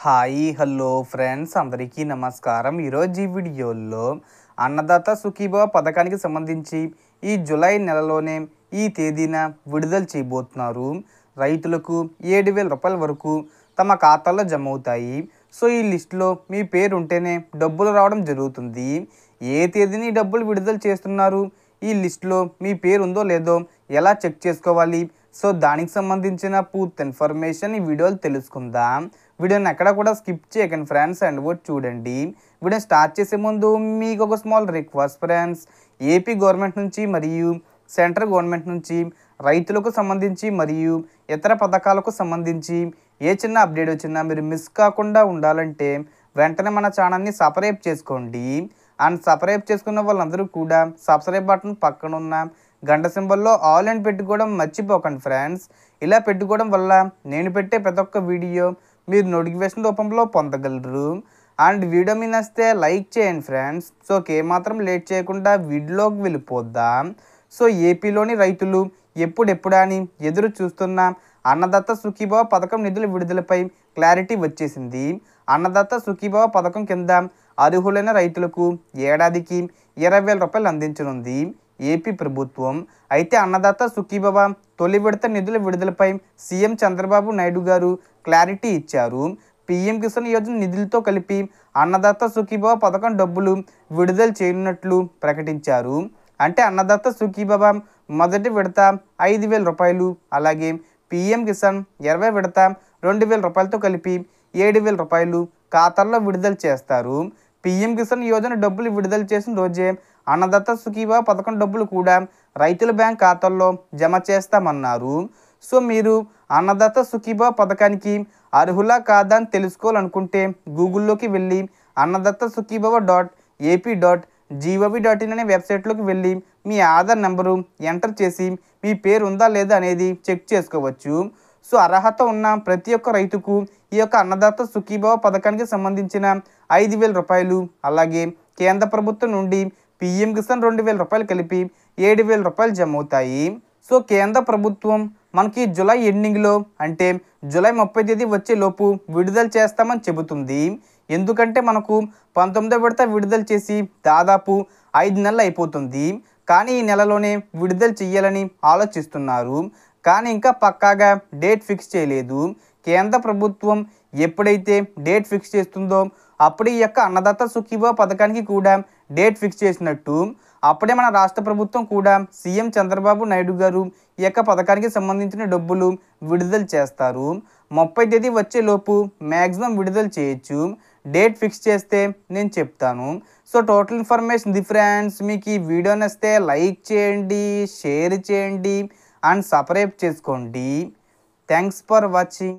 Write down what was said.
Hi hello friends అందరికీ నమస్కారం. ఈరోజు ఈ వీడియోలో అన్నదాత సుఖీభవ పథకానికి సంబంధించి ఈ జూలై నెలలోనే ఈ తేదీన విడుదల చేయబోతున్నారు. రైతులకు 7,000 రూపాయల వరకు తమ ఖాతాల్లో జమ అవుతాయి. సో ఈ లిస్టులో మీ పేరు ఉంటేనే డబ్బులు రావడం జరుగుతుంది. ఏ తేదీని డబ్బులు విడుదల చేస్తున్నారు, ఈ లిస్టులో మీ పేరు ఉందో లేదో ఎలా చెక్ చేసుకోవాలి, సో దానికి సంబంధించిన పూర్తి ఇన్ఫర్మేషన్ ఈ వీడియోలో తెలుసుకుందాం. వీడియోని ఎక్కడ కూడా స్కిప్ చేయకండి ఫ్రెండ్స్, అండ్ కూడా చూడండి. వీడియో స్టార్ట్ చేసే ముందు మీకు ఒక small request friends, AP government నుంచి మరియు సెంట్రల్ గవర్నమెంట్ నుంచి రైతులకు సంబంధించి మరియు ఇతర పథకాలకు సంబంధించి ఏ చిన్న అప్డేట్ వచ్చినా మీరు మిస్ కాకుండా ఉండాలంటే వెంటనే మన ఛానల్ని సబ్స్క్రైబ్ చేసుకోండి. అండ్ సబ్స్క్రైబ్ చేసుకున్న వాళ్ళందరూ కూడా సబ్స్క్రైబ్ బటన్ పక్కన ఉన్న గంట సింబల్లో ఆల్ అని పెట్టుకోవడం మర్చిపోకండి ఫ్రెండ్స్. ఇలా పెట్టుకోవడం వల్ల నేను పెట్టే ప్రతి ఒక్క వీడియో మీరు నోటిఫికేషన్ రూపంలో పొందగలరు. అండ్ వీడియో మీ నచ్చితే లైక్ చేయండి ఫ్రెండ్స్. సో ఏమాత్రం లేట్ చేయకుండా వీడియోలోకి వెళ్ళిపోద్దాం. సో ఏపీలోని రైతులు ఎప్పుడెప్పుడని ఎదురు చూస్తున్న అన్నదాత సుఖీభవ పథకం నిధుల విడుదలపై క్లారిటీ వచ్చేసింది. అన్నదాత సుఖీభవ పథకం కింద అర్హులైన రైతులకు ఏడాదికి 20,000 రూపాయలు అందించనుంది ఏపీ ప్రభుత్వం. అయితే అన్నదాత సుఖీభవ తొలి విడత నిధుల విడుదలపై సీఎం చంద్రబాబు నాయుడు గారు క్లారిటీ ఇచ్చారు. పీఎం కిసాన్ యోజన నిధులతో కలిపి అన్నదాత సుఖీభవ పథకం డబ్బులు విడుదల చేయనున్నట్లు ప్రకటించారు. అంటే అన్నదాత సుఖీభవ మొదటి విడత 5,000 రూపాయలు, అలాగే పీఎం కిసాన్ 20 విడత 2,000 రూపాయలతో కలిపి 7,000 రూపాయలు ఖాతాల్లో విడుదల చేస్తారు. పీఎం కిసాన్ యోజన డబ్బులు విడుదల చేసిన రోజే అన్నదాత సుఖీభవ పథకం డబ్బులు కూడా రైతుల బ్యాంక్ ఖాతాల్లో జమ చేస్తామన్నారు. సో మీరు అన్నదాత సుఖీభవ పథకానికి అర్హులా కాదా అని తెలుసుకోవాలనుకుంటే గూగుల్లోకి వెళ్ళి అన్నదాత సుఖీభవ .ap.gov.in అనే వెబ్సైట్లోకి వెళ్ళి మీ ఆధార్ నెంబరు ఎంటర్ చేసి మీ పేరు ఉందా లేదా అనేది చెక్ చేసుకోవచ్చు. సో అర్హత ఉన్న ప్రతి ఒక్క రైతుకు ఈ యొక్క అన్నదాత సుఖీభవ పథకానికి సంబంధించిన 5,000 రూపాయలు, అలాగే కేంద్ర ప్రభుత్వం నుండి పీఎం కిసాన్ 2,000 రూపాయలు కలిపి 7,000 రూపాయలు జమ అవుతాయి. సో కేంద్ర ప్రభుత్వం మనకి జూలై ఎండింగ్లో అంటే జూలై 30 తేదీ వచ్చేలోపు విడుదల చేస్తామని చెబుతుంది. ఎందుకంటే మనకు 19వ విడత విడుదల చేసి దాదాపు 5 నెలలు అయిపోతుంది. కానీ ఈ నెలలోనే విడుదల చేయాలని ఆలోచిస్తున్నారు. కానీ ఇంకా పక్కాగా డేట్ ఫిక్స్ చేయలేదు. కేంద్ర ప్రభుత్వం ఎప్పుడైతే డేట్ ఫిక్స్ చేస్తుందో అప్పుడు ఈ యొక్క అన్నదాత సుఖీభవ పథకానికి కూడా డేట్ ఫిక్స్ చేసినట్టు. అప్పుడే మన రాష్ట్ర ప్రభుత్వం కూడా సీఎం చంద్రబాబు నాయుడు గారు ఈ యొక్క పథకానికి సంబంధించిన డబ్బులు విడుదల చేస్తారు. 30 తేదీ వచ్చేలోపు మ్యాక్సిమం విడుదల చేయొచ్చు. డేట్ ఫిక్స్ చేస్తే నేను చెప్తాను. So total information the friends. మీకు ఈ వీడియో నచ్చితే లైక్ చేయండి, షేర్ చేయండి అండ్ సబ్స్క్రైబ్ చేసుకోండి. Thanks for watching.